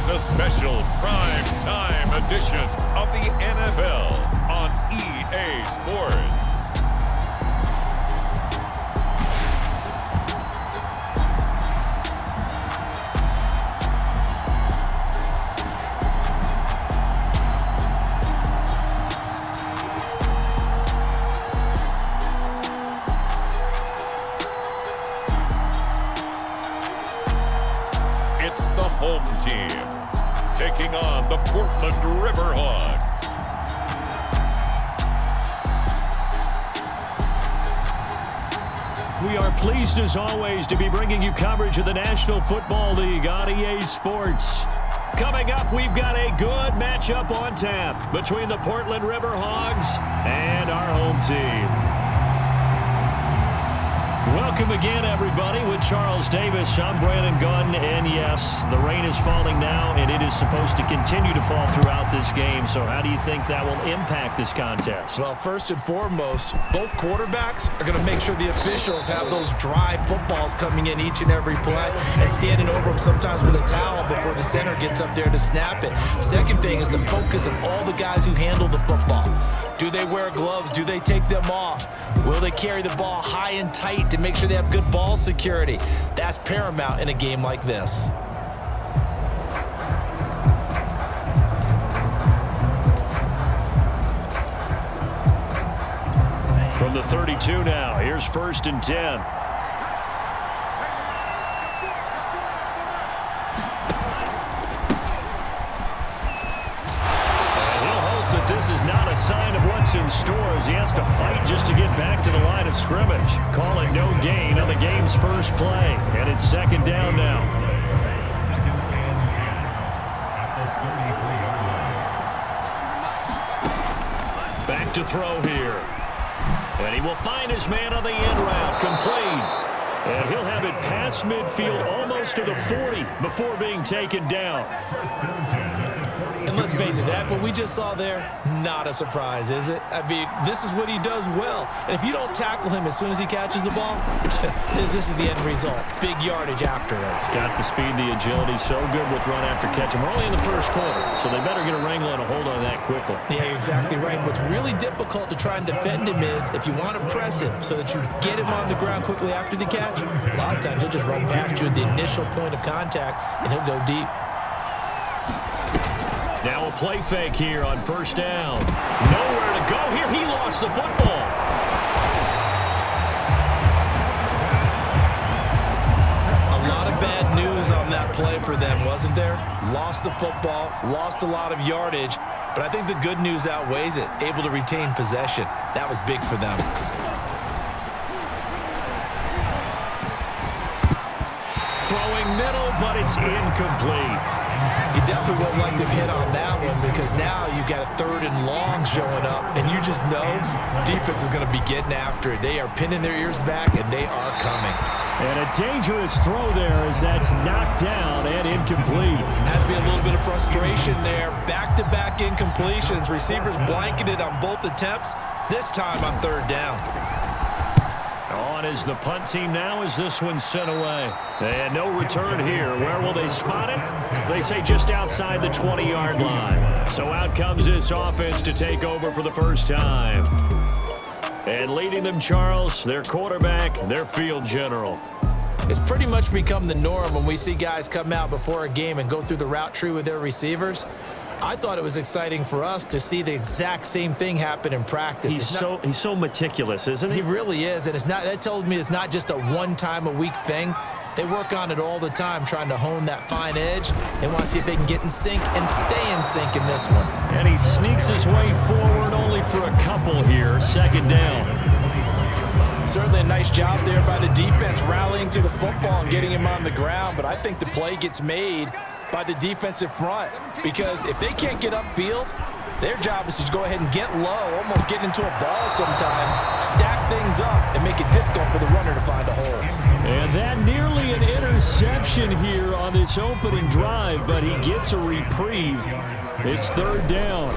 a special prime time edition of the NFL on EA Sports. It's the home team taking on the Portland Riverhawks. We are pleased as always to be bringing you coverage of the National Football League on EA Sports. Coming up, we've got a good matchup on tap between the Portland Riverhawks and our home team. Welcome again, everybody, with Charles Davis. I'm Brandon Gunn, and yes, the rain is falling now, and it is supposed to continue to fall throughout this game. So how do you think that will impact this contest? Well, first and foremost, both quarterbacks are going to make sure the officials have those dry footballs coming in each and every play and standing over them sometimes with a towel before the center gets up there to snap it. Second thing is the focus of all the guys who handle the football. Do they wear gloves? Do they take them off? Will they carry the ball high and tight to make sure they have good ball security? That's paramount in a game like this. From the 32 now, here's 1st and 10. This is not a sign of what's in store as he has to fight just to get back to the line of scrimmage. Call it no gain on the game's first play, and it's 2nd down now. Back to throw here. And he will find his man on the end route, complete. And he'll have it past midfield almost to the 40 before being taken down. And let's face it, that what we just saw there, not a surprise, is it? I mean, this is what he does well. And if you don't tackle him as soon as he catches the ball, this is the end result. Big yardage afterwards. Got the speed, the agility, so good with run after catch. And we're only in the first quarter, so they better get a wrangle and a hold on that quickly. Yeah, you're exactly right. What's really difficult to try and defend him is if you want to press him so that you get him on the ground quickly after the catch, a lot of times he'll just run past you at the initial point of contact, and he'll go deep. Now a play fake here on 1st down. Nowhere to go here. He lost the football. A lot of bad news on that play for them, wasn't there? Lost the football, lost a lot of yardage, but I think the good news outweighs it. Able to retain possession. That was big for them. Throwing middle, but it's incomplete. You definitely won't like to hit on that one because now you got a 3rd and long showing up, and you just know defense is going to be getting after it. They are pinning their ears back, and they are coming. And a dangerous throw there as that's knocked down and incomplete. Has to be a little bit of frustration there. Back-to-back incompletions. Receivers blanketed on both attempts, this time on 3rd down. On is the punt team now as this one's sent away. And no return here. Where will they spot it? They say just outside the 20-yard line. So out comes this offense to take over for the first time. And leading them, Charles, their quarterback, their field general. It's pretty much become the norm when we see guys come out before a game and go through the route tree with their receivers. I thought it was exciting for us to see the exact same thing happen in practice. He's so meticulous, isn't he? He really is, and that tells me it's not just a one-time-a-week thing. They work on it all the time, trying to hone that fine edge. They want to see if they can get in sync and stay in sync in this one. And he sneaks his way forward only for a couple here. 2nd down. Certainly a nice job there by the defense rallying to the football and getting him on the ground, but I think the play gets made by the defensive front because if they can't get upfield, their job is to go ahead and get low, almost get into a ball sometimes, stack things up, and make it difficult for the runner to find a hole. And that nearly an interception here on this opening drive, but he gets a reprieve. It's 3rd down.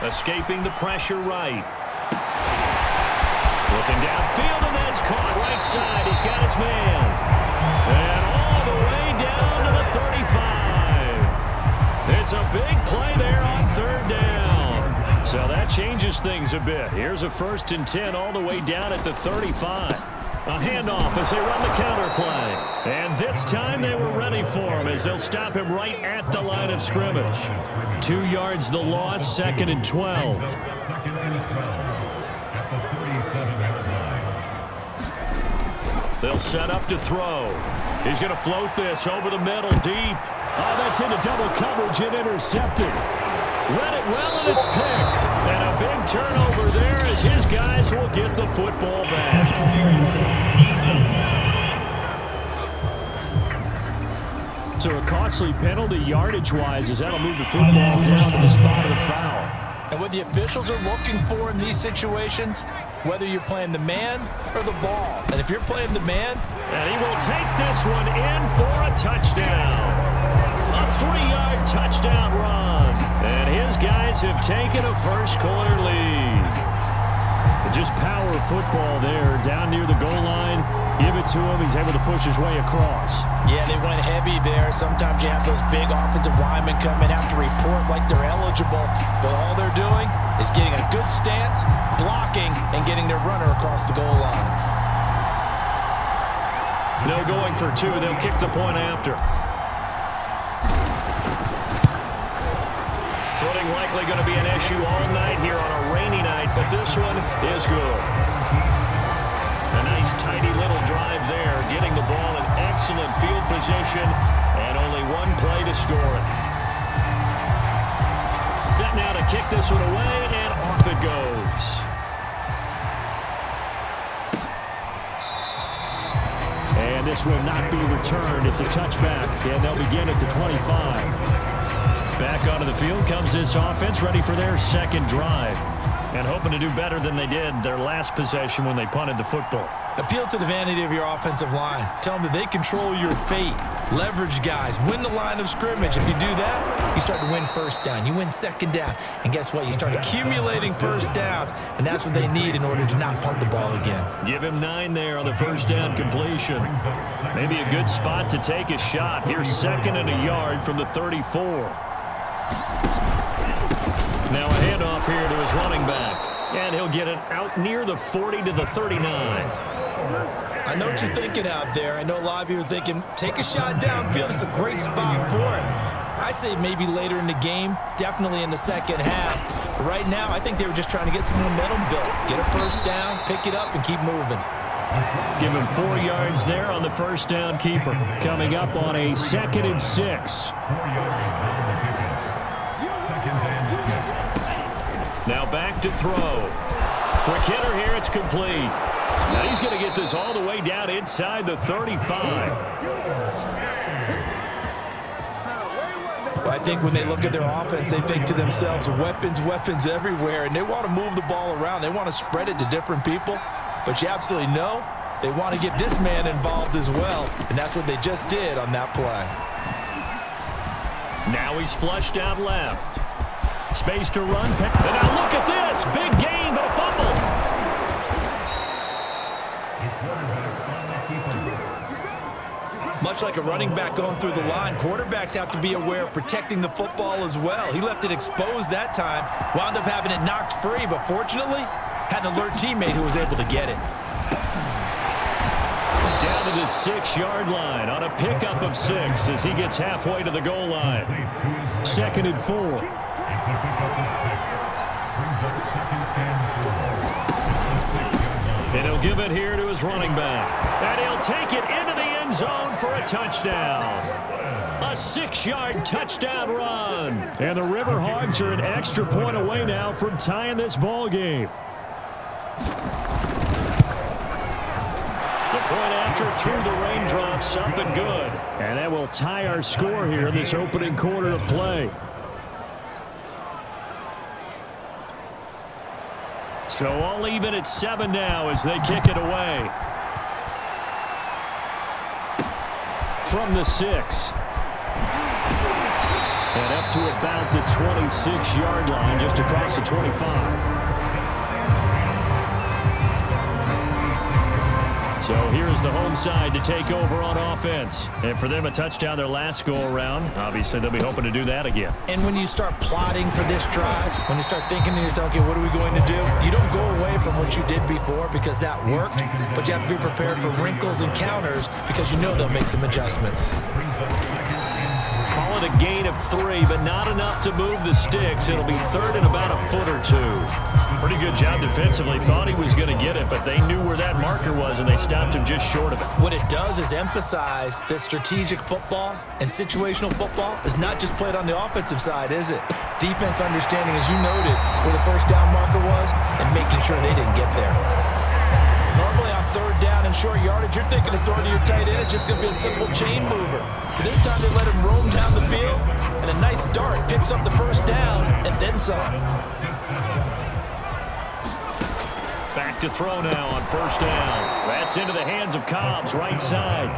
Escaping the pressure right. Looking downfield, and that's caught right side. He's got his man. And all the way down changes things a bit. Here's a 1st and 10 all the way down at the 35. A handoff as they run the counter play. And this time they were ready for him as they'll stop him right at the line of scrimmage. 2 yards the loss, 2nd and 12. They'll set up to throw. He's going to float this over the middle deep. Oh, that's into double coverage and intercepted. Read it well, and it's picked. And a big turnover there as his guys will get the football back. So a costly penalty yardage-wise as that'll move the football down to the spot of the foul. And what the officials are looking for in these situations, whether you're playing the man or the ball. And if you're playing the man, and he will take this one in for a touchdown. A 3-yard touchdown run. And his guys have taken a first-quarter lead. Just power football there down near the goal line. Give it to him. He's able to push his way across. Yeah, they went heavy there. Sometimes you have those big offensive linemen come in, have to report like they're eligible. But all they're doing is getting a good stance, blocking, and getting their runner across the goal line. No going for 2. They'll kick the point after. Footing likely going to be an issue all night here on a rainy night, but this one is good. A nice tidy little drive there, getting the ball in excellent field position, and only one play to score it. Set now to kick this one away, and off it goes. And this will not be returned. It's a touchback, and they'll begin at the 25. Back onto the field comes this offense, ready for their second drive. And hoping to do better than they did their last possession when they punted the football. Appeal to the vanity of your offensive line. Tell them that they control your fate. Leverage guys. Win the line of scrimmage. If you do that, you start to win first down. You win second down. And guess what? You start accumulating first downs. And that's what they need in order to not punt the ball again. Give him 9 there on the first down completion. Maybe a good spot to take a shot. Here's 2nd and a yard from the 34. Now a handoff here to his running back. And he'll get it out near the 40 to the 39. I know what you're thinking out there. I know a lot of you are thinking, take a shot downfield. It's a great spot for it. I'd say maybe later in the game, definitely in the second half. But right now, I think they were just trying to get some momentum built. Get a first down, pick it up, and keep moving. Give him 4 yards there on the first down keeper. Coming up on a 2nd and 6. Now back to throw. Quick hitter here, it's complete. Now he's going to get this all the way down inside the 35. Well, I think when they look at their offense, they think to themselves, weapons, weapons everywhere, and they want to move the ball around. They want to spread it to different people, but you absolutely know they want to get this man involved as well, and that's what they just did on that play. Now he's flushed out left. Space to run. And now look at this. Big gain, but a fumble. Much like a running back going through the line, quarterbacks have to be aware of protecting the football as well. He left it exposed that time, wound up having it knocked free, but fortunately, had an alert teammate who was able to get it. Down to the 6-yard line on a pickup of 6 as he gets halfway to the goal line. 2nd and 4. And he'll give it here to his running back. And he'll take it into the end zone for a touchdown. A 6-yard touchdown run. And the Riverhogs are an extra point away now from tying this ball game. The point after through the raindrops, up and good. And that will tie our score here in this opening quarter of play. So all even at 7 now as they kick it away. From the 6. And up to about the 26-yard line, just across the 25. So here's the home side to take over on offense. And for them, a touchdown their last go-around. Obviously, they'll be hoping to do that again. And when you start plotting for this drive, when you start thinking to yourself, okay, what are we going to do? You don't go away from what you did before because that worked, but you have to be prepared for wrinkles and counters because you know they'll make some adjustments. Call it a gain of 3, but not enough to move the sticks. It'll be third and about a foot or 2. Pretty good job defensively. Thought he was going to get it, but they knew where that marker was, and they stopped him just short of it. What it does is emphasize that strategic football and situational football is not just played on the offensive side, is it? Defense understanding, as you noted, where the first down marker was and making sure they didn't get there. Normally on third down and short yardage, you're thinking of throwing to your tight end. It's just going to be a simple chain mover. But this time they let him roam down the field, and a nice dart picks up the first down and then some. Back to throw now on first down. That's into the hands of Cobbs, right side.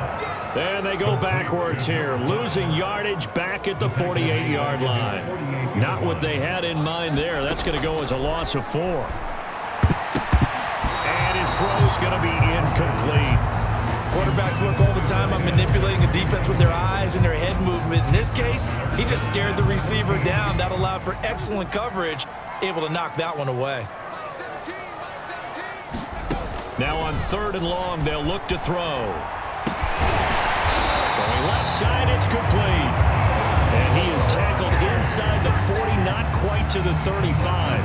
And they go backwards here, losing yardage back at the 48-yard line. Not what they had in mind there. That's going to go as a loss of 4. And his throw's going to be incomplete. Quarterbacks work all the time on manipulating a defense with their eyes and their head movement. In this case, he just stared the receiver down. That allowed for excellent coverage, able to knock that one away. Now on third and long, they'll look to throw. Throwing left side, it's complete. And he is tackled inside the 40, not quite to the 35.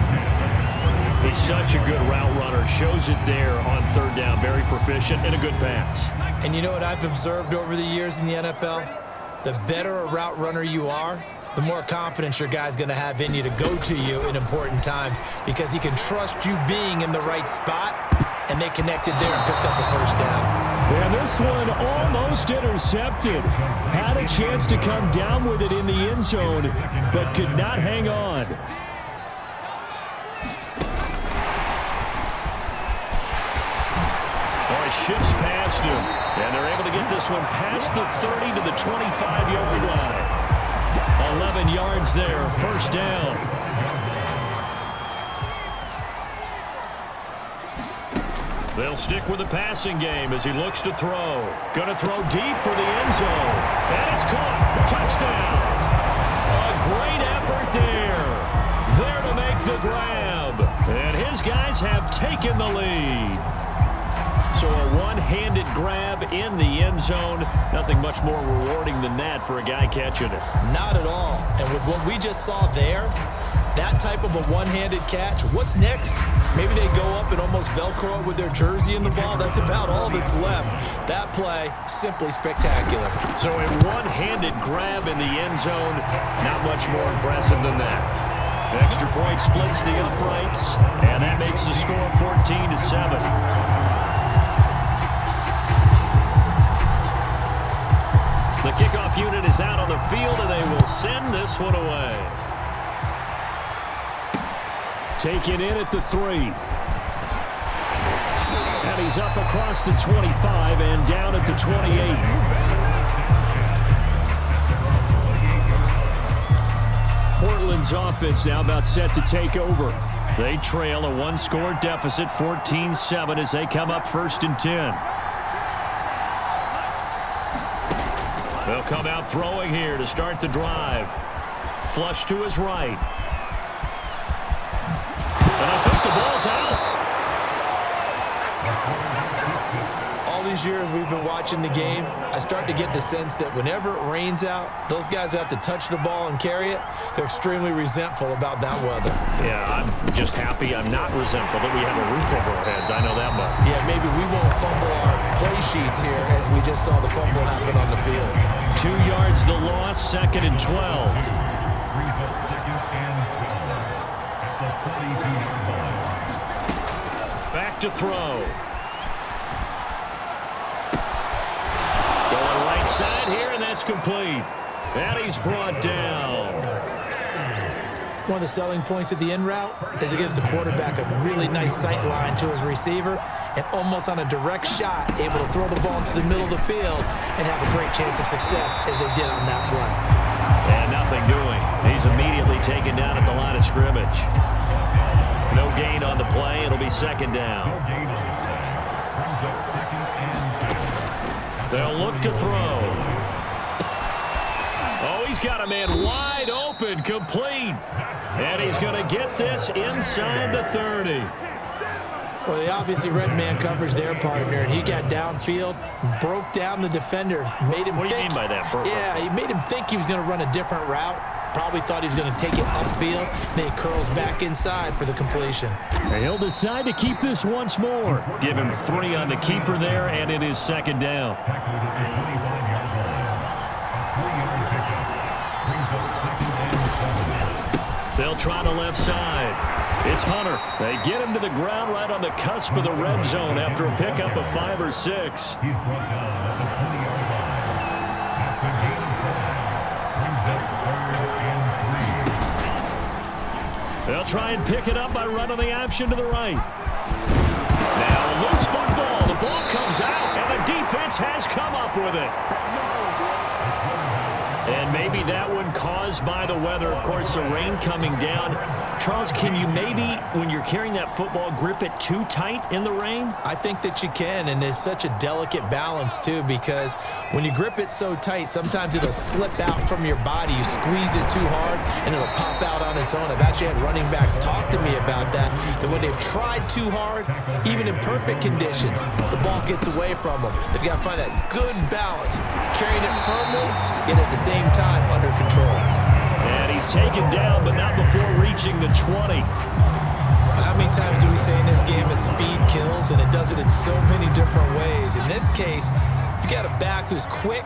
He's such a good route runner. Shows it there on third down. Very proficient and a good pass. And you know what I've observed over the years in the NFL? The better a route runner you are, the more confidence your guy's going to have in you to go to you in important times because he can trust you being in the right spot, and they connected there and picked up the first down. And this one almost intercepted. Had a chance to come down with it in the end zone, but could not hang on. Shifts past him, and they're able to get this one past the 30 to the 25-yard line. 11 yards there, first down. They'll stick with the passing game as he looks to throw. Going to throw deep for the end zone. And it's caught. Touchdown. A great effort there. There to make the grab. And his guys have taken the lead. So a one-handed grab in the end zone. Nothing much more rewarding than that for a guy catching it. Not at all. And with what we just saw there, that type of a one-handed catch, what's next? Maybe they go up and almost Velcro it with their jersey in the ball. That's about all that's left. That play, simply spectacular. So a one-handed grab in the end zone, not much more impressive than that. Extra point splits the uprights, and that makes the score 14-7. The kickoff unit is out on the field, and they will send this one away. Taken in at the 3. And he's up across the 25 and down at the 28. Portland's offense now about set to take over. They trail a one-score deficit, 14-7, as they come up 1st and 10. They'll come out throwing here to start the drive. Flush to his right. And I think the ball's out. All these years we've been watching the game, I start to get the sense that whenever it rains out, those guys who have to touch the ball and carry it, they're extremely resentful about that weather. Yeah, I'm just happy I'm not resentful that we have a roof over our heads. I know that much. Yeah, maybe we won't fumble our play sheets here as we just saw the fumble happen on the field. 2 yards the loss, 2nd and 12. Back to throw. Going right side here, and that's complete. And he's brought down. One of the selling points of the in route is it gives the quarterback a really nice sight line to his receiver and almost on a direct shot able to throw the ball into the middle of the field and have a great chance of success as they did on that run. And nothing doing. He's immediately taken down at the line of scrimmage. No gain on the play. It'll be 2nd down. They'll look to throw. Oh, he's got a man wide open, complete. And he's going to get this inside the 30. Well, they obviously read man coverage their partner, and he got downfield, broke down the defender, made him What do you mean by that? Yeah, he made him think he was going to run a different route. Probably thought he was going to take it upfield. Then he curls back inside for the completion. And he'll decide to keep this once more. Give him 3 on the keeper there, and it is second down. They'll try the left side. It's Hunter. They get him to the ground right on the cusp of the red zone after a pickup of 5 or 6. They'll try and pick it up by running the option to the right. Now a loose football. The ball comes out, and the defense has come up with it. And maybe that one caused by the weather. Of course, the rain coming down. Charles, can you maybe, when you're carrying that football, grip it too tight in the rain? I think that you can, and it's such a delicate balance, too, because when you grip it so tight, sometimes it'll slip out from your body. You squeeze it too hard, and it'll pop out on its own. I've actually had running backs talk to me about that when they've tried too hard, even in perfect conditions, the ball gets away from them. They've got to find that good balance, carrying it firmly, yet at the same time under control. And he's taken down, but not before reaching the 20. How many times do we say in this game that speed kills, and it does it in so many different ways? In this case, you got a back who's quick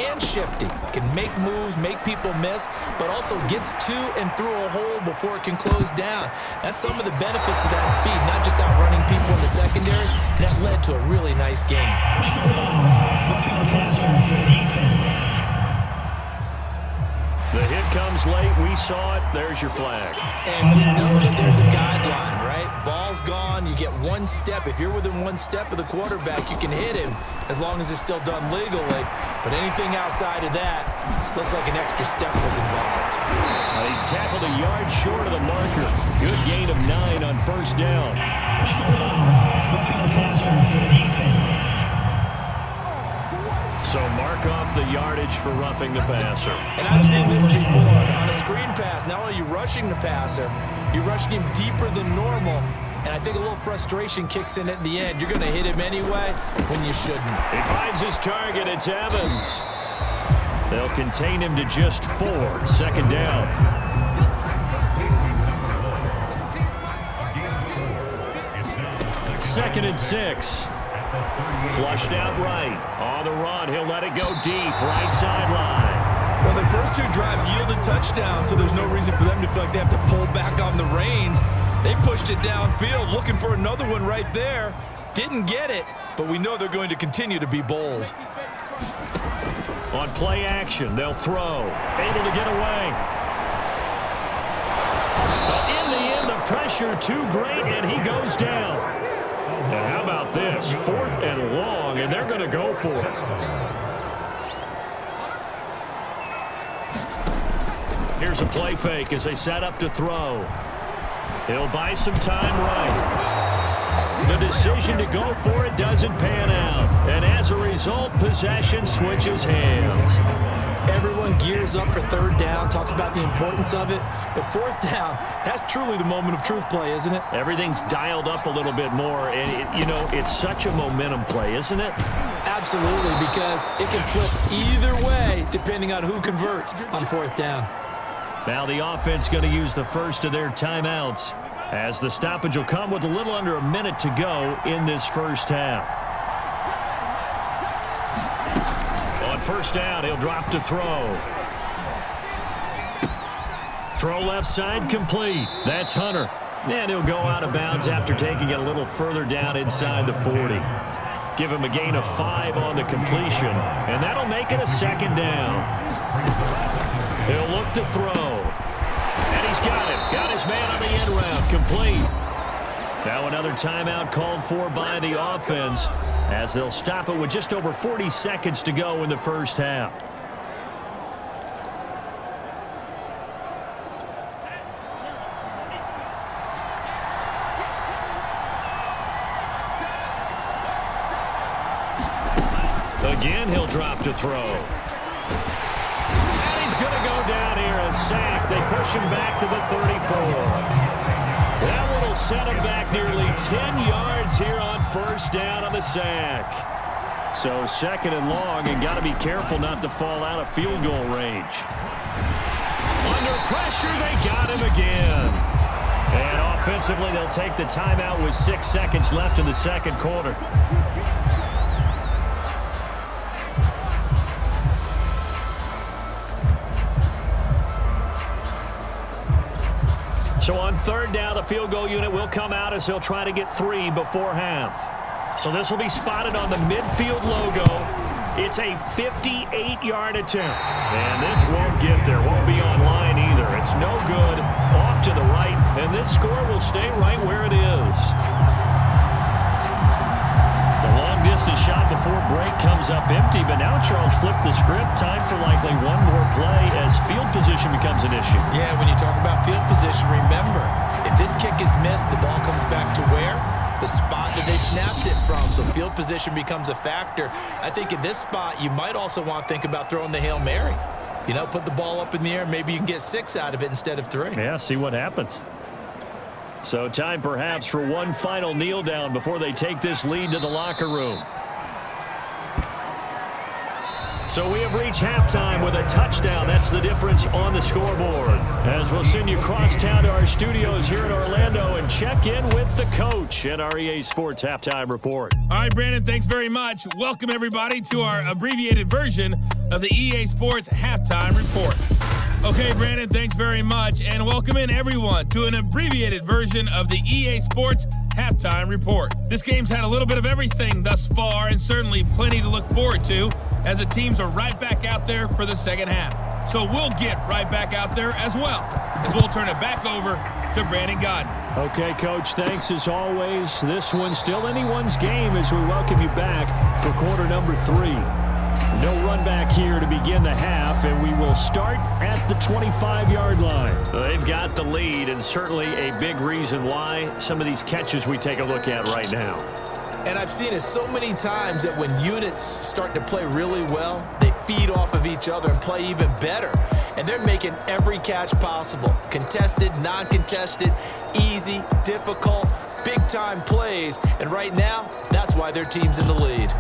and shifty, can make moves, make people miss, but also gets to and through a hole before it can close down. That's some of the benefits of that speed, not just outrunning people in the secondary. That led to a really nice game. The hit comes late. We saw it. There's your flag. And we know that there's a guideline, right? Ball's gone. You get one step. If you're within one step of the quarterback, you can hit him as long as it's still done legally. But anything outside of that looks like an extra step was involved. He's tackled a yard short of the marker. Good gain of 9 on first down. So mark off the yardage for roughing the passer. And I've seen this before. On a screen pass, not only are you rushing the passer, you're rushing him deeper than normal. And I think a little frustration kicks in at the end. You're going to hit him anyway when you shouldn't. He finds his target. It's Evans. They'll contain him to just 4. Second down. Second and 6. Flushed out right. On the run. He'll let it go deep. Right sideline. Well, their first 2 drives yielded touchdowns, so there's no reason for them to feel like they have to pull back on the reins. They pushed it downfield, looking for another one right there. Didn't get it, but we know they're going to continue to be bold. On play action, they'll throw. Able to get away. But in the end, the pressure too great, and he goes down. And how about this? 4th and long, and they're going to go for it. Here's a play fake as they set up to throw. He'll buy some time right. The decision to go for it doesn't pan out. And as a result, possession switches hands. Everyone gears up for 3rd down, talks about the importance of it. But 4th down, that's truly the moment of truth play, isn't it? Everything's dialed up a little bit more. And, it's such a momentum play, isn't it? Absolutely, because it can flip either way depending on who converts on 4th down. Now the offense going to use the first of their timeouts as the stoppage will come with a little under a minute to go in this first half. On first down, he'll drop to throw. Throw left side complete. That's Hunter. And he'll go out of bounds after taking it a little further down inside the 40. Give him a gain of 5 on the completion, and that'll make it a second down. He'll look to throw. And he's got it. Got his man on the end route. Complete. Now another timeout called for by the offense as they'll stop it with just over 40 seconds to go in the first half. Again, he'll drop to throw. And he's going to go down here, a sack. They push him back to the 34. That one will set him back nearly 10 yards here on first down on the sack. So second and long, and got to be careful not to fall out of field goal range. Under pressure, they got him again. And offensively, they'll take the timeout with 6 seconds left in the second quarter. So on third down, the field goal unit will come out as they'll try to get 3 before half. So this will be spotted on the midfield logo. It's a 58-yard attempt. And this won't get there. Won't be on line either. It's no good. Off to the right. And this score will stay right where it is. The long-distance shot before break comes up empty. But now Charles flipped the script. Time for likely one more play as field position becomes an issue. Yeah, when you talk about field position, remember, if this kick is missed, the ball comes back to where? The spot that they snapped it from. So field position becomes a factor. I think at this spot, you might also want to think about throwing the Hail Mary. You know, put the ball up in the air. Maybe you can get 6 out of it instead of 3. Yeah, see what happens. So time perhaps for one final kneel down before they take this lead to the locker room. So we have reached halftime with a touchdown. That's the difference on the scoreboard. As we'll send you across town to our studios here in Orlando and check in with the coach at our EA Sports Halftime Report. All right, Brandon, thanks very much. Welcome, everybody, to our abbreviated version of the EA Sports Halftime Report. Okay, Brandon, thanks very much. And welcome in, everyone, to an abbreviated version of the EA Sports Halftime Report. This game's had a little bit of everything thus far and certainly plenty to look forward to as the teams are right back out there for the second half. So we'll get right back out there as well, as we'll turn it back over to Brandon Godden. Okay, Coach, thanks as always. This one's still anyone's game as we welcome you back for quarter number 3. No run back here to begin the half, and we will start at the 25-yard line. They've got the lead, and certainly a big reason why some of these catches we take a look at right now. And I've seen it so many times that when units start to play really well, they feed off of each other and play even better. And they're making every catch possible. Contested, non-contested, easy, difficult, big-time plays. And right now, that's why their team's in the lead.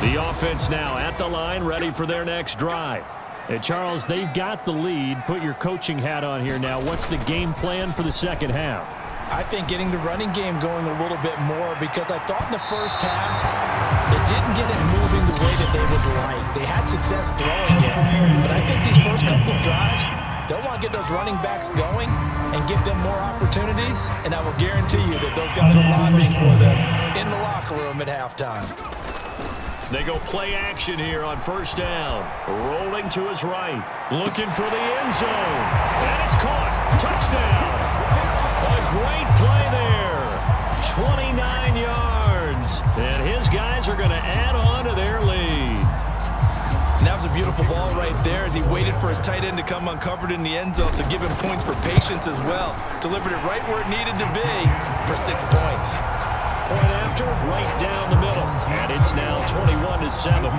The offense now at the line, ready for their next drive. And Charles, they've got the lead. Put your coaching hat on here now. What's the game plan for the second half? I think getting the running game going a little bit more, because I thought in the first half they didn't get it moving the way that they would like. They had success throwing it, but I think these first couple of drives, they'll want to get those running backs going and give them more opportunities, and I will guarantee you that those guys are lobbying for them in the locker room at halftime. They go play action here on first down. Rolling to his right. Looking for the end zone. And it's caught. Touchdown. A great play there. 29 yards. And his guys are going to add on to their lead. And that was a beautiful ball right there as he waited for his tight end to come uncovered in the end zone to give him points for patience as well. Delivered it right where it needed to be for 6 points. Point after, right down the middle. And it's now 21-7.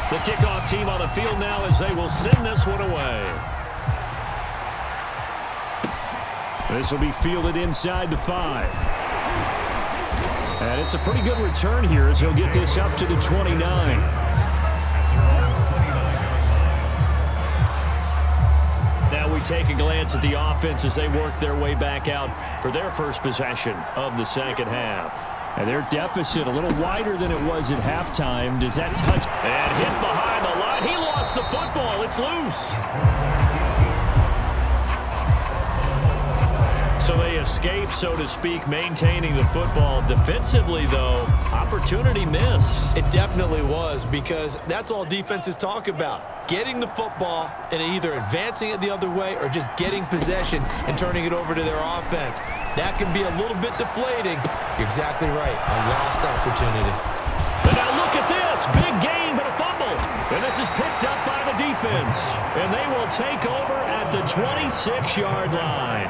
The kickoff team on the field now as they will send this one away. This will be fielded inside the 5. And it's a pretty good return here as he'll get this up to the 29. We take a glance at the offense as they work their way back out for their first possession of the second half. And their deficit a little wider than it was at halftime. Does that touch? And hit behind the line. He lost the football. It's loose. So they escape, so to speak, maintaining the football. Defensively, though, opportunity miss. It definitely was, because that's all defenses talk about. Getting the football and either advancing it the other way or just getting possession and turning it over to their offense. That can be a little bit deflating. You're exactly right. A lost opportunity. But now look at this. Big gain, but a fumble. And this is picked up by the defense. And they will take over at the 26-yard line.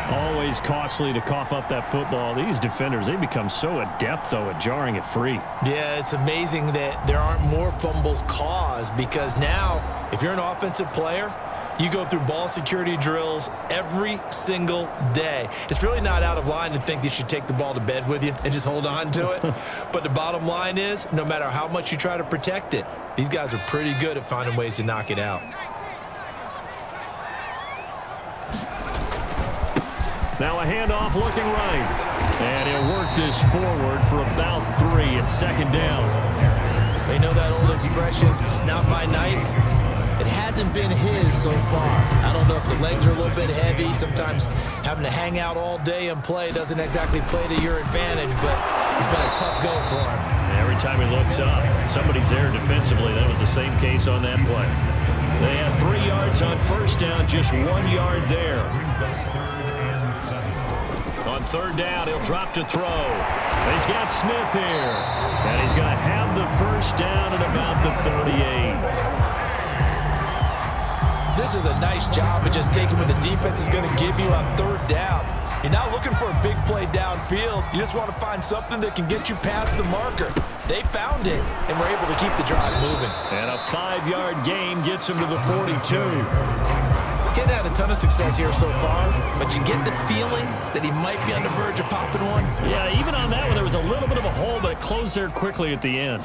Always costly to cough up that football. These defenders, they become so adept, though, at jarring it free. Yeah, it's amazing that there aren't more fumbles caused, because now, if you're an offensive player, you go through ball security drills every single day. It's really not out of line to think that you should take the ball to bed with you and just hold on to it. But the bottom line is, no matter how much you try to protect it, these guys are pretty good at finding ways to knock it out. Now a handoff looking right. And he'll work this forward for about 3 and second down. They know that old expression, it's not my night. It hasn't been his so far. I don't know if the legs are a little bit heavy. Sometimes having to hang out all day and play doesn't exactly play to your advantage, but it's been a tough go for him. Every time he looks up, somebody's there defensively. That was the same case on that play. They had 3 yards on first down, just 1 yard there. On third down, he'll drop to throw. He's got Smith here. And he's going to have the first down at about the 38. This is a nice job of just taking what the defense is going to give you on third down. You're not looking for a big play downfield. You just want to find something that can get you past the marker. They found it and were able to keep the drive moving. And a 5-yard gain gets him to the 42. Getting had a ton of success here so far, but you get the feeling that he might be on the verge of popping one. Yeah, even on that one, there was a little bit of a hole, but it closed there quickly at the end.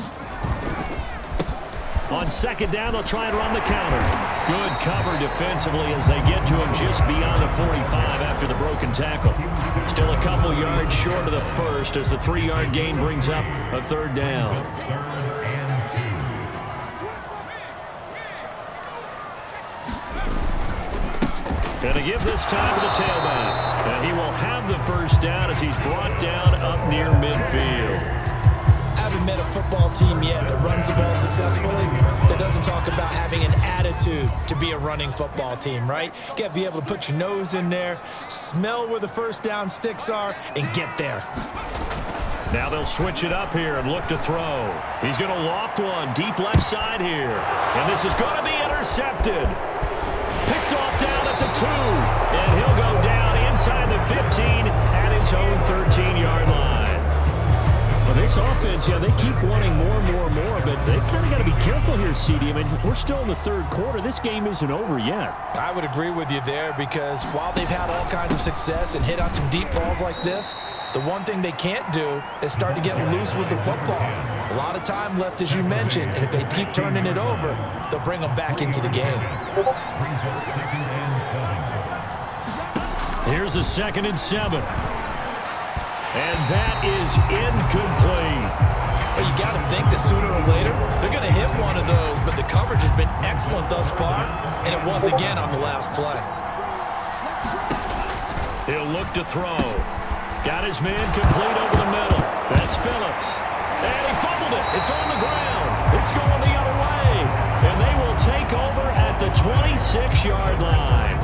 On second down, they'll try and run the counter. Good cover defensively as they get to him just beyond the 45 after the broken tackle. Still a couple yards short of the first as the 3-yard gain brings up a third down. And to give this time to the tailback. And he will have the first down as he's brought down up near midfield. Haven't met a football team yet that runs the ball successfully that doesn't talk about having an attitude to be a running football team, right? You got to be able to put your nose in there, smell where the first down sticks are, and get there. Now they'll switch it up here and look to throw. He's going to loft one deep left side here. And this is going to be intercepted. Picked off down at the 2. And he'll go down inside the 15 at his own 13-yard line. Well, this offense, yeah, they keep wanting more, but they kind of got to be careful here, CD. I mean, we're still in the third quarter. This game isn't over yet. I would agree with you there, because while they've had all kinds of success and hit on some deep balls like this, the one thing they can't do is start to get loose with the football. A lot of time left, as you mentioned, and if they keep turning it over, they'll bring them back into the game. Here's a 2nd and 7. And that is incomplete. Well, you got to think that sooner or later, they're going to hit one of those, but the coverage has been excellent thus far, and it was again on the last play. He'll look to throw. Got his man complete over the middle. That's Phillips. And he fumbled it. It's on the ground. It's going the other way. And they will take over at the 26-yard line.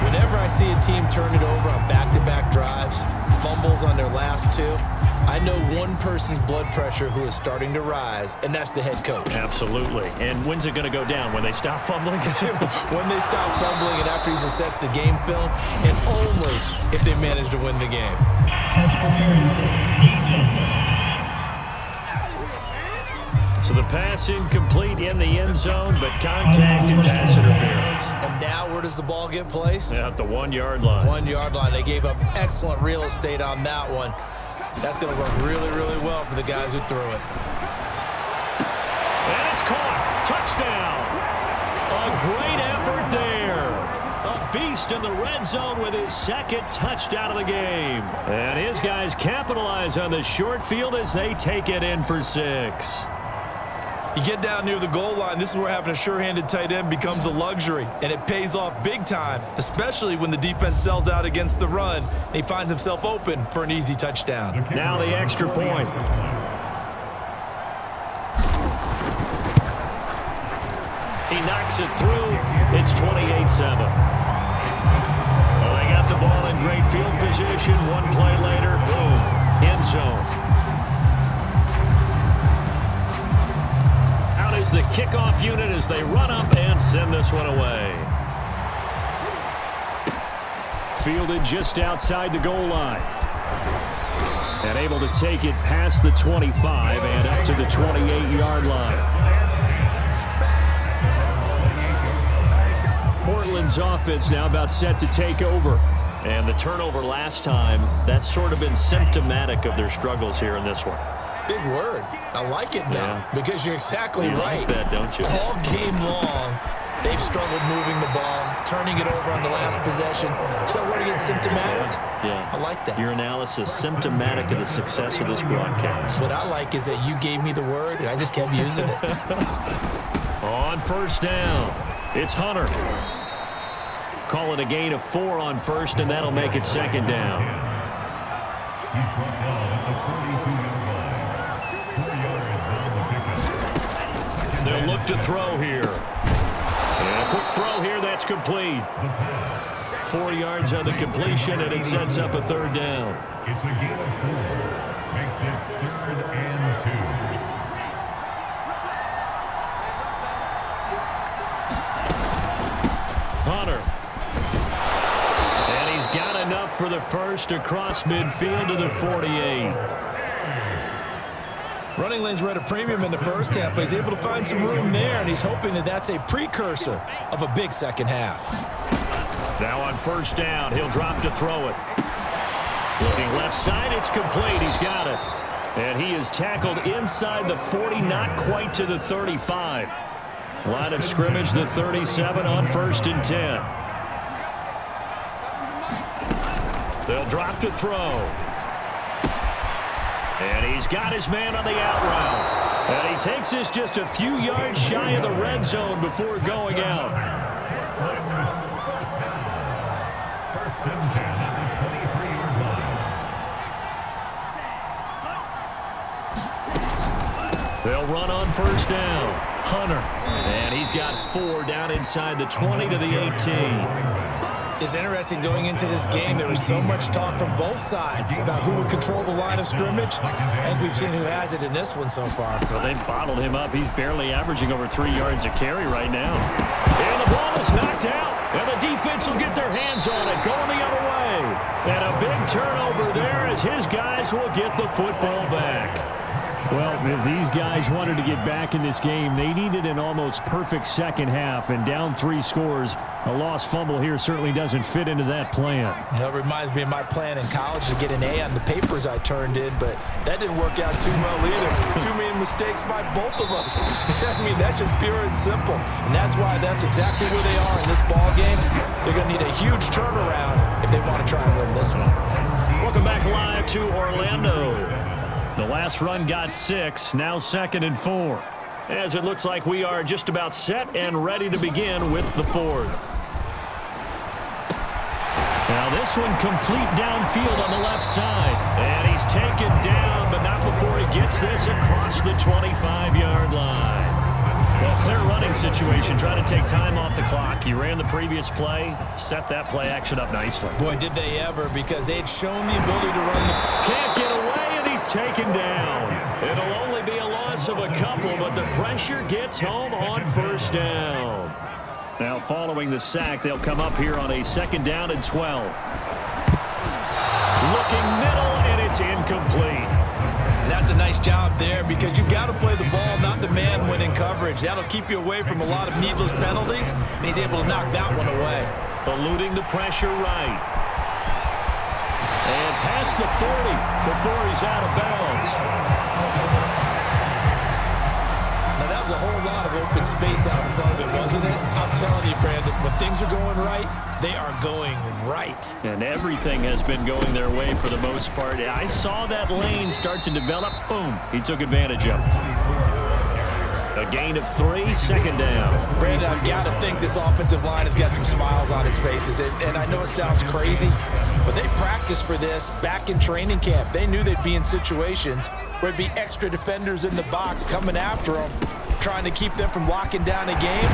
Whenever I see a team turn it over on back-to-back drives, fumbles on their last 2, I know one person's blood pressure who is starting to rise, and that's the head coach. Absolutely. And when's it going to go down? When they stop fumbling? When they stop fumbling and after he's assessed the game film, and only if they manage to win the game. So the pass incomplete in the end zone, but contact and pass interference. And now where does the ball get placed? At the 1-yard line. 1-yard line. They gave up excellent real estate on that one. That's going to work really, really well for the guys who threw it. And it's caught. Touchdown. A great effort there. A beast in the red zone with his 2nd touchdown of the game. And his guys capitalize on the short field as they take it in for 6. You get down near the goal line, this is where having a sure-handed tight end becomes a luxury, and it pays off big time, especially when the defense sells out against the run, and he finds himself open for an easy touchdown. Now the extra point. He knocks it through. It's 28-7. Well, they got the ball in great field position. One play later, boom, end zone. Out is the kickoff unit as they run up and send this one away. Fielded just outside the goal line. And able to take it past the 25 and up to the 28-yard line. Portland's offense now about set to take over. And the turnover last time, that's sort of been symptomatic of their struggles here in this one. Big word. I like it, though, because you're exactly right. Like that, don't you? All game long, they've struggled moving the ball, turning it over on the last possession. So what again, symptomatic? Yeah. I like that. Your analysis, symptomatic of the success of this broadcast. What I like is that you gave me the word, and I just kept using it. On first down, it's Hunter. Call it a gain of 4 on first, and that'll make it second down. They'll look to throw here. And a quick throw here, that's complete. 4 yards on the completion, and it sets up a third down. It's a gain of 4. Makes it 3rd and 2. Hunter. And he's got enough for the first across midfield to the 48. Running lanes were at a premium in the first half, but he's able to find some room there, and he's hoping that that's a precursor of a big second half. Now on first down, he'll drop to throw it. Looking left side, it's complete. He's got it. And he is tackled inside the 40, not quite to the 35. Line of scrimmage, the 37 on 1st and 10. They'll drop to throw. And he's got his man on the out route. And he takes this just a few yards shy of the red zone before going out. They'll run on first down. Hunter. And he's got 4 down inside the 20 to the 18. It's interesting going into this game. There was so much talk from both sides about who would control the line of scrimmage. And we've seen who has it in this one so far. Well, they bottled him up. He's barely averaging over 3 yards a carry right now. And the ball is knocked out. And the defense will get their hands on it, going the other way. And a big turnover there as his guys will get the football back. Well, if these guys wanted to get back in this game, they needed an almost perfect second half, and down 3 scores. A lost fumble here certainly doesn't fit into that plan. That reminds me of my plan in college to get an A on the papers I turned in, but that didn't work out too well either. Too many mistakes by both of us. I mean, that's just pure and simple. And that's why that's exactly where they are in this ball game. They're going to need a huge turnaround if they want to try and win this one. Welcome back live to Orlando. The last run got 6, now 2nd and 4. As it looks like we are just about set and ready to begin with the 4th. Now this one complete downfield on the left side. And he's taken down, but not before he gets this across the 25-yard line. Well, clear running situation, trying to take time off the clock. He ran the previous play, set that play action up nicely. Boy, did they ever, because they'd shown the ability to run. Can't get away. He's taken down. It'll only be a loss of a couple, but the pressure gets home on first down. Now following the sack, they'll come up here on a 2nd down and 12. Looking middle, and it's incomplete. And that's a nice job there, because you've got to play the ball, not the man when in coverage. That'll keep you away from a lot of needless penalties, and he's able to knock that one away. Eluding the pressure right. And past the 40 before he's out of bounds. Now, that was a whole lot of open space out in front of it, wasn't it? I'm telling you, Brandon, when things are going right, they are going right. And everything has been going their way for the most part. I saw that lane start to develop. Boom. He took advantage of it. A gain of 3, 2nd down. Brandon, I've got to think this offensive line has got some smiles on its faces. And I know it sounds crazy, but they practiced for this back in training camp. They knew they'd be in situations where it'd be extra defenders in the box coming after them, trying to keep them from locking down a game.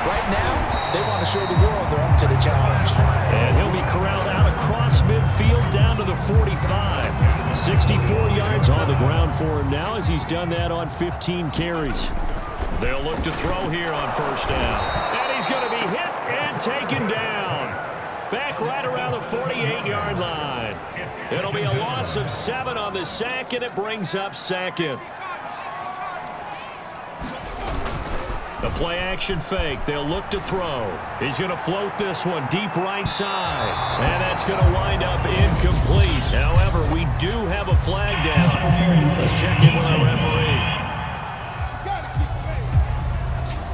Right now, they want to show the world they're up to the challenge. And he'll be corralled out across midfield down to the 45. 64 yards on the ground for him now as he's done that on 15 carries. They'll look to throw here on first down. And he's going to be hit and taken down. Back right around the 48-yard line. It'll be a loss of 7 on the sack, and it brings up second. The play-action fake. They'll look to throw. He's going to float this one deep right side. And that's going to wind up incomplete. However, we do have a flag down. Let's check in with our referee.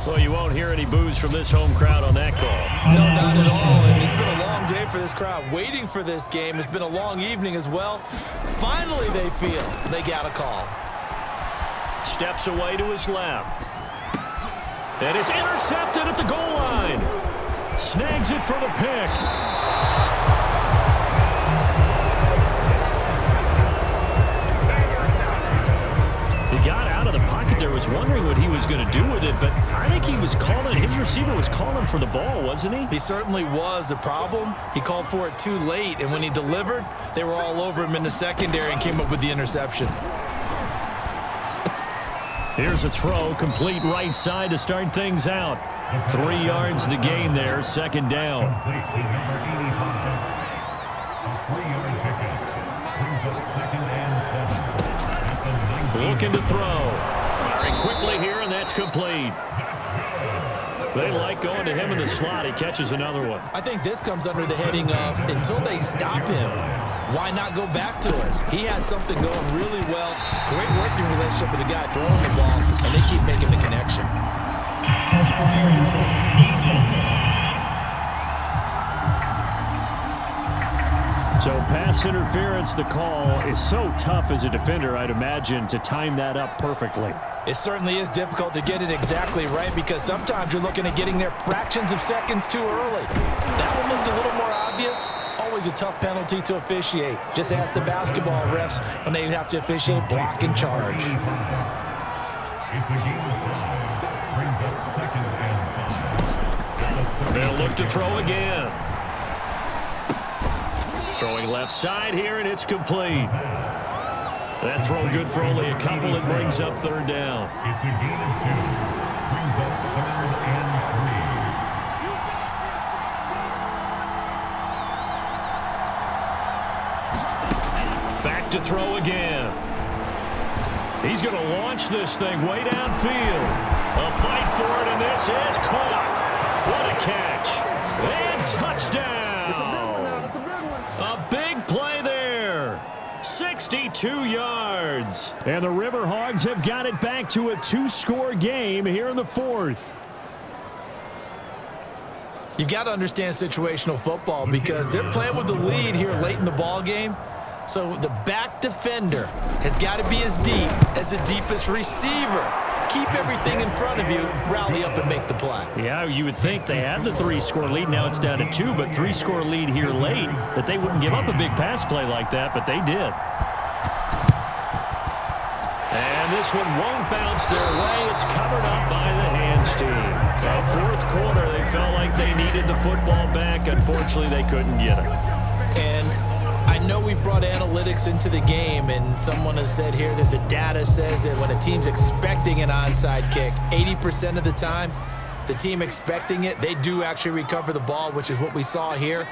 Well, you won't hear any boos from this home crowd on that call. No, not at all. And it's been a long day for this crowd waiting for this game. It's been a long evening as well. Finally, they feel they got a call. Steps away to his left. And it's intercepted at the goal line. Snags it for the pick. He got out of the pocket there, was wondering what he was going to do with it, but I think he was calling, his receiver was calling for the ball, wasn't he? He certainly was. The problem, he called for it too late, and when he delivered, they were all over him in the secondary and came up with the interception. Here's a throw, complete right side to start things out. 3 yards the gain there, second down. Looking to throw. Firing quickly here, and that's complete. They like going to him in the slot. He catches another one. I think this comes under the heading of until they stop him, why not go back to it? He has something going really well. Great working relationship with the guy throwing the ball, and they keep making the connection. So pass interference, the call is so tough as a defender, I'd imagine, to time that up perfectly. It certainly is difficult to get it exactly right because sometimes you're looking at getting there fractions of seconds too early. That one looked a little more obvious. Always a tough penalty to officiate. Just ask the basketball refs when they have to officiate block and charge. They'll look to throw again. Throwing left side here, and it's complete. That throw good for only a couple. It brings up third down. It's a gain of 2. Brings up 3rd and 3. Back to throw again. He's going to launch this thing way downfield. A fight for it, and this is caught. What a catch. And touchdown. A big play there. 62 yards. And the River Hogs have got it back to a 2-score game here in the 4th. You've got to understand situational football because they're playing with the lead here late in the ball game. So the back defender has got to be as deep as the deepest receiver. Keep everything in front of you, rally up and make the play. Yeah, you would think they had the 3-score lead. Now it's down to 2, but 3-score lead here late, that they wouldn't give up a big pass play like that, but they did. And this one won't bounce their way. It's covered up by the hands team. Fourth quarter, they felt like they needed the football back. Unfortunately, they couldn't get it. And I know we brought analytics into the game, and someone has said here that the data says that when a team's expecting an onside kick, 80% of the time, the team expecting it, they do actually recover the ball, which is what we saw here.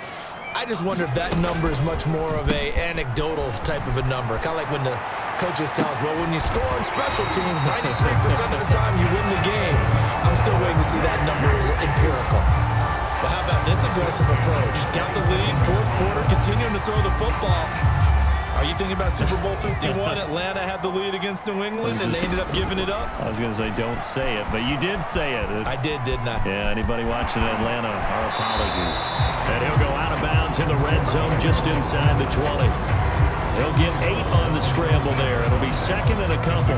I just wonder if that number is much more of a anecdotal type of a number, kind of like when the coaches tell us, well, when you score on special teams, 93% of the time you win the game. I'm still waiting to see that number is empirical. Well, how about this aggressive approach? Got the lead, fourth quarter, continuing to throw the football. Are you thinking about Super Bowl 51? Atlanta had the lead against New England, and they ended up giving it up? I was going to say don't say it, but you did say it. I did, didn't I? Yeah, anybody watching Atlanta, our apologies. And he'll go out of bounds in the red zone just inside the 20. He'll get 8 on the scramble there. It'll be second and a couple.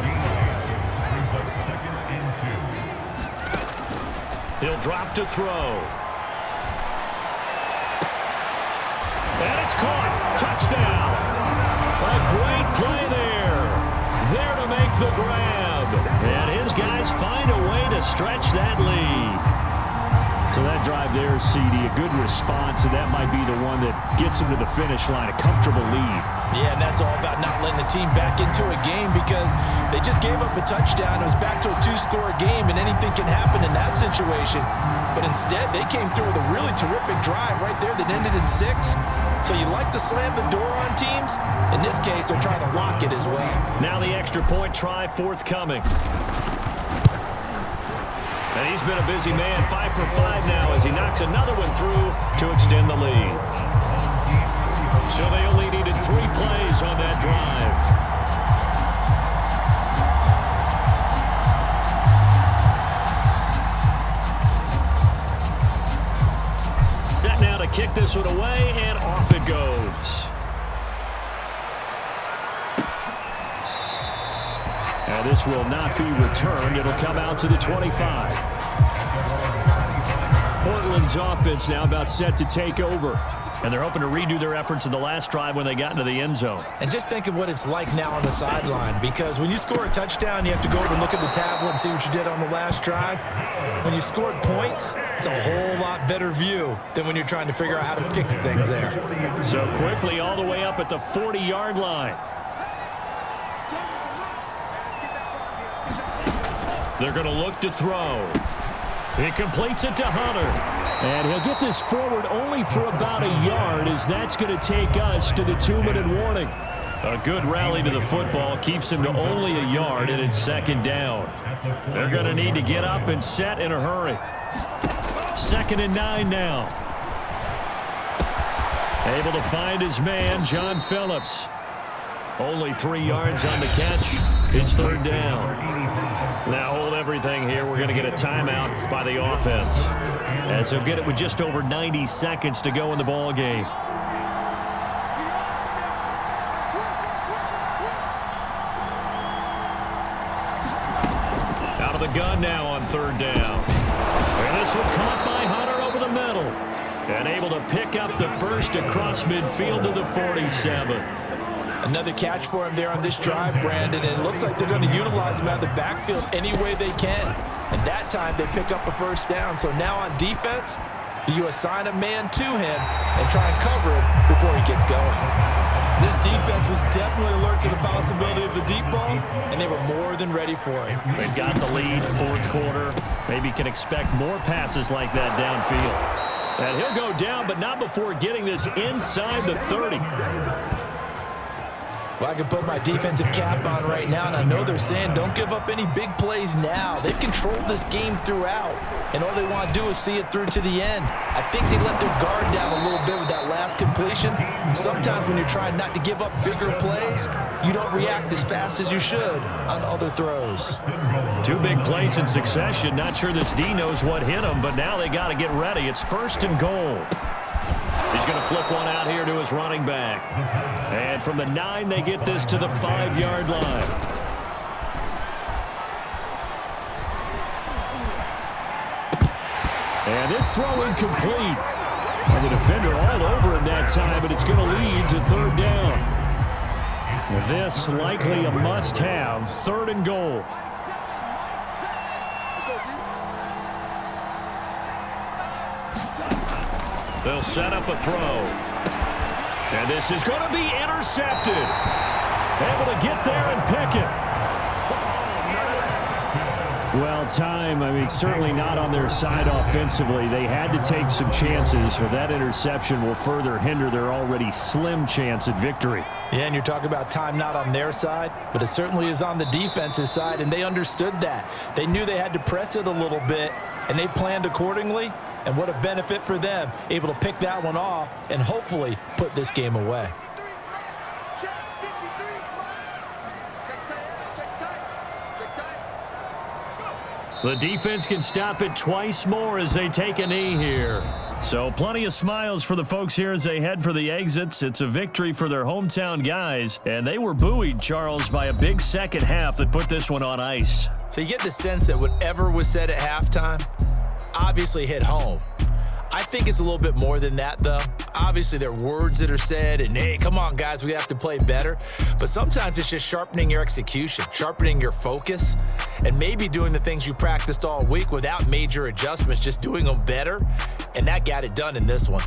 He'll drop to throw. And it's caught. Touchdown. A great play there. There to make the grab. And his guys find a way to stretch that lead. So that drive there, CD, a good response, and that might be the one that gets them to the finish line, a comfortable lead. Yeah, and that's all about not letting the team back into a game because they just gave up a touchdown. It was back to a 2-score game, and anything can happen in that situation. But instead, they came through with a really terrific drive right there that ended in 6. So you like to slam the door on teams? In this case, they're trying to lock it as well. Now the extra point try forthcoming. And he's been a busy man, 5 for 5 now as he knocks another one through to extend the lead. So they only needed 3 plays on that drive. Set now to kick this one away, and off it goes. And this will not be returned. It'll come out to the 25. Portland's offense now about set to take over. And they're hoping to redo their efforts in the last drive when they got into the end zone. And just think of what it's like now on the sideline, because when you score a touchdown, you have to go over and look at the tablet and see what you did on the last drive. When you scored points, it's a whole lot better view than when you're trying to figure out how to fix things there. So quickly all the way up at the 40-yard line. They're going to look to throw. He completes it to Hunter. And he'll get this forward only for about a yard, as that's going to take us to the 2-minute warning. A good rally to the football keeps him to only a yard, and it's 2nd down. They're going to need to get up and set in a hurry. 2nd and 9 now. Able to find his man, John Phillips. Only 3 yards on the catch. It's 3rd down. Now hold everything here. We're going to get a timeout by the offense, as they'll get it with just over 90 seconds to go in the ball game. Out of the gun now on 3rd down. And this one caught by Hunter over the middle. And able to pick up the first across midfield to the 47. Another catch for him there on this drive, Brandon, and it looks like they're going to utilize him out of the backfield any way they can. And that time they pick up a 1st down. So now on defense, do you assign a man to him and try and cover him before he gets going? This defense was definitely alert to the possibility of the deep ball, and they were more than ready for him. They've got the lead, 4th quarter. Maybe can expect more passes like that downfield. And he'll go down, but not before getting this inside the 30. Well, I can put my defensive cap on right now, and I know they're saying don't give up any big plays now. They've controlled this game throughout, and all they want to do is see it through to the end. I think they let their guard down a little bit with that last completion. Sometimes when you're trying not to give up bigger plays, you don't react as fast as you should on other throws. 2 big plays in succession. Not sure this D knows what hit him, but now they got to get ready. It's 1st and goal. He's going to flip one out here to his running back. And from the 9, they get this to the 5-yard line. And this throw incomplete. And the defender all over him that time, but it's going to lead to 3rd down. This likely a must-have, 3rd and goal. They'll set up a throw. And this is going to be intercepted. Able to get there and pick it. Well, time, certainly not on their side offensively. They had to take some chances, but that interception will further hinder their already slim chance at victory. Yeah, and you're talking about time not on their side, but it certainly is on the defense's side, and they understood that. They knew they had to press it a little bit, and they planned accordingly. And what a benefit for them, able to pick that one off and hopefully put this game away. The defense can stop it twice more as they take a knee here. So plenty of smiles for the folks here as they head for the exits. It's a victory for their hometown guys. And they were buoyed, Charles, by a big second half that put this one on ice. So you get the sense that whatever was said at halftime obviously hit home. I think it's a little bit more than that, though. Obviously, there are words that are said, and hey, come on, guys, we have to play better. But sometimes it's just sharpening your execution, sharpening your focus, and maybe doing the things you practiced all week without major adjustments, just doing them better. And that got it done in this one.